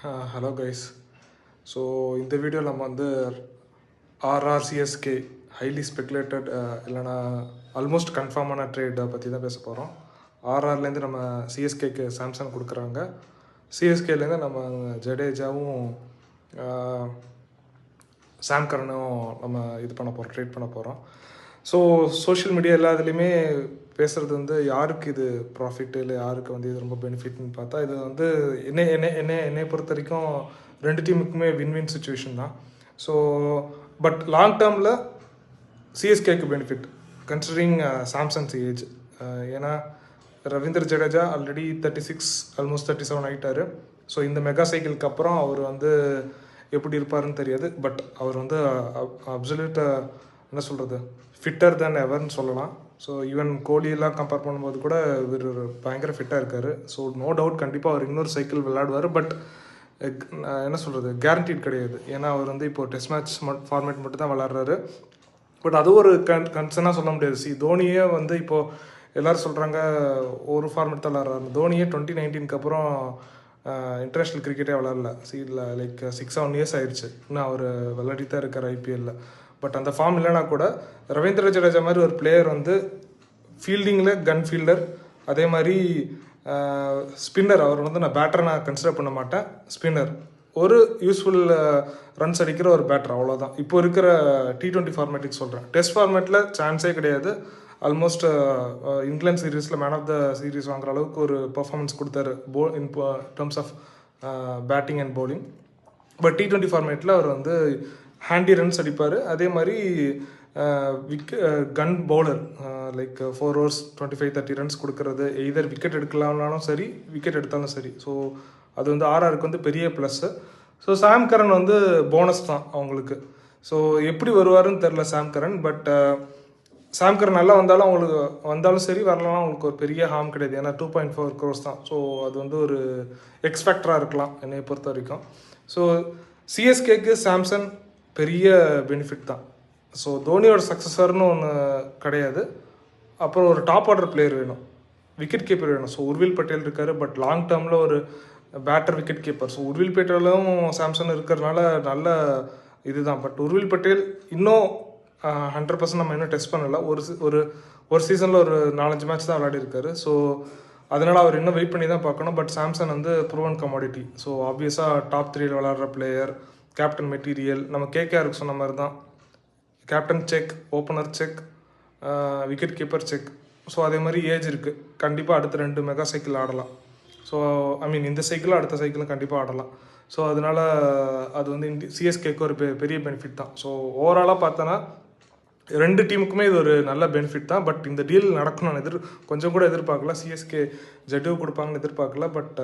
Hello guys. So இந்த video நம்ம வந்து ஆர்ஆர்சிஎஸ்கே ஹைலி ஸ்பெகுலேட்டட் இல்லைனா ஆல்மோஸ்ட் கன்ஃபார்மான ட்ரேடை பற்றி தான் பேச போகிறோம். ஆர்ஆர்லேருந்து நம்ம சிஎஸ்கேக்கு சாம்சங் கொடுக்குறாங்க. சிஎஸ்கேலேருந்து நம்ம ஜடேஜாவும் சாம் கரனும் நம்ம இது பண்ண போகிறோம், ட்ரேட் பண்ண போகிறோம். ஸோ சோஷியல் மீடியா எல்லாத்துலேயுமே பேசுகிறது வந்து யாருக்கு இது ப்ராஃபிட் இல்லை யாருக்கு வந்து இது ரொம்ப பெனிஃபிட்னு பார்த்தா, இது வந்து என்னை பொறுத்த வரைக்கும் ரெண்டு டீமுக்குமே வின் சுச்சுவேஷன் தான். ஸோ பட் லாங் டேர்மில் சிஎஸ்கேக்கு பெனிஃபிட் கன்சிடரிங் சாம்சங்ஸ் ஏஜ். ஏன்னா ரவீந்திர ஜடேஜா ஆல்ரெடி 36 ஆல்மோஸ்ட் 37 ஆகிட்டார். ஸோ இந்த மெகா சைக்கிளுக்கு அப்புறம் அவர் வந்து எப்படி இருப்பாருன்னு தெரியாது. பட் அவர் வந்து அப்சல்யூட் என்ன சொல்கிறது, ஃபிட்டர் தேன் எவர்னு சொல்லலாம். ஸோ ஈவன் கோலியெல்லாம் கம்பேர் பண்ணும்போது கூட இவர் பயங்கர ஃபிட்டாக இருக்கார். ஸோ நோ டவுட் கண்டிப்பாக அவர் இன்னொரு சைக்கிள் விளையாடுவார். பட் என்ன சொல்கிறது, கேரண்டீட் கிடையாது. ஏன்னா அவர் வந்து இப்போது டெஸ்ட் மேட்ச் ஃபார்மேட் மட்டும் தான் விளாட்றாரு. பட் அது ஒரு கன்சர்னாக சொல்ல முடியாது. தோனியே வந்து இப்போது எல்லோரும் சொல்கிறாங்க ஒரு ஃபார்மேட் தான் விளாட்றாரு. தோனியே 2019 அப்புறம் இன்டர்நேஷ்னல் கிரிக்கெட்டே விளாட்ல. இல்லை லைக் 6-7 இயர்ஸ் ஆயிடுச்சு. இன்னும் அவர் விளையாடி தான் இருக்கார் ஐபிஎல்லில். பட் அந்த ஃபார்ம் இல்லைனா கூட ரவீந்திர ஜடேஜா மாதிரி ஒரு பிளேயர் வந்து ஃபீல்டிங்கில் கன் ஃபீல்டர், அதே மாதிரி ஸ்பின்னர். அவர் வந்து நான் பேட்டரை நான் கன்சிடர் பண்ண மாட்டேன், ஸ்பின்னர். ஒரு யூஸ்ஃபுல் ரன்ஸ் அடிக்கிற ஒரு பேட்டர், அவ்வளோதான். இப்போ இருக்கிற T20 ஃபார்மேட்டுக்கு சொல்கிறேன். டெஸ்ட் ஃபார்மேட்டில் சான்ஸே கிடையாது. ஆல்மோஸ்ட் இங்கிலாந்து சீரீஸில் மேன் ஆஃப் த சீரீஸ் வாங்குற அளவுக்கு ஒரு பர்ஃபார்மன்ஸ் கொடுத்தாரு in terms of batting and bowling. But T20 ஃபார்மேட்டில் அவர் வந்து ஹேண்டி ரன்ஸ் அடிப்பார். அதே மாதிரி gun bowler, like 4 overs 25-30 runs கொடுக்கறது. எய்தர் விக்கெட் எடுக்கலாம்னாலும் சரி, விக்கெட் எடுத்தாலும் சரி. ஸோ அது வந்து ஆர்ஆருக்கு வந்து பெரிய ப்ளஸ்ஸு. ஸோ சாம் கரன் வந்து போனஸ் தான் அவங்களுக்கு. ஸோ எப்படி வருவாருன்னு தெரில சாம் கரன். பட் சாம் கரன் நல்லா வந்தாலும் சரி, வரலாம் அவங்களுக்கு ஒரு பெரிய ஹார்ம் கிடையாது. ஏன்னா 2.4 crores தான். ஸோ அது வந்து ஒரு எக்ஸ்பெக்டராக இருக்கலாம் என்னை பொறுத்த வரைக்கும். ஸோ சிஎஸ்கேக்கு சாம்சங் பெரிய பெனிஃபிட் தான். ஸோ தோனியோட சக்ஸஸர்னு ஒன்று கிடையாது. அப்புறம் ஒரு டாப் ஆர்டர் பிளேயர் வேணும், விக்கெட் கீப்பர் வேணும். ஸோ உர்வில் பட்டேல் இருக்கார். பட் லாங் டேர்மில் ஒரு batter wicket keeper. So Urvil பட்டேலும் சாம்சங் இருக்கிறதுனால நல்ல இதுதான். பட் உர்வில் பட்டேல் இன்னும் 100% நம்ம இன்னும் டெஸ்ட் பண்ணலை. ஒரு சீசனில் ஒரு 4-5 மேட்ச் தான் விளையாடி இருக்காரு. ஸோ அதனால் அவர் இன்னும் வெயிட் பண்ணி தான் பார்க்கணும். பட் சாம்சங் வந்து ப்ரூவன் கமாடிட்டி. ஸோ ஆப்வியஸாக டாப் 3 விளையாடுற பிளேயர், கேப்டன் மெட்டீரியல். நம்ம கேகேஆருக்கு சொன்ன மாதிரி தான், captain check, opener check, wicket keeper check. So அதே மாதிரி ஏஜ் இருக்குது. கண்டிப்பாக அடுத்த 2 மெகா சைக்கிள் ஆடலாம். ஸோ இந்த சைக்கிளும் அடுத்த சைக்கிளும் கண்டிப்பாக ஆடலாம். ஸோ அதனால் அது வந்து சிஎஸ்கேக்கு ஒரு பெரிய பெனிஃபிட் தான். ஸோ ஓவராலாக பார்த்தோன்னா ரெண்டு டீமுக்குமே இது ஒரு நல்ல பெனிஃபிட் தான். பட் இந்த டீல் நடக்கணும்னு கொஞ்சம் கூட எதிர்பார்க்கல. சிஎஸ்கே ஜட்டு கொடுப்பாங்கன்னு எதிர்பார்க்கல. பட்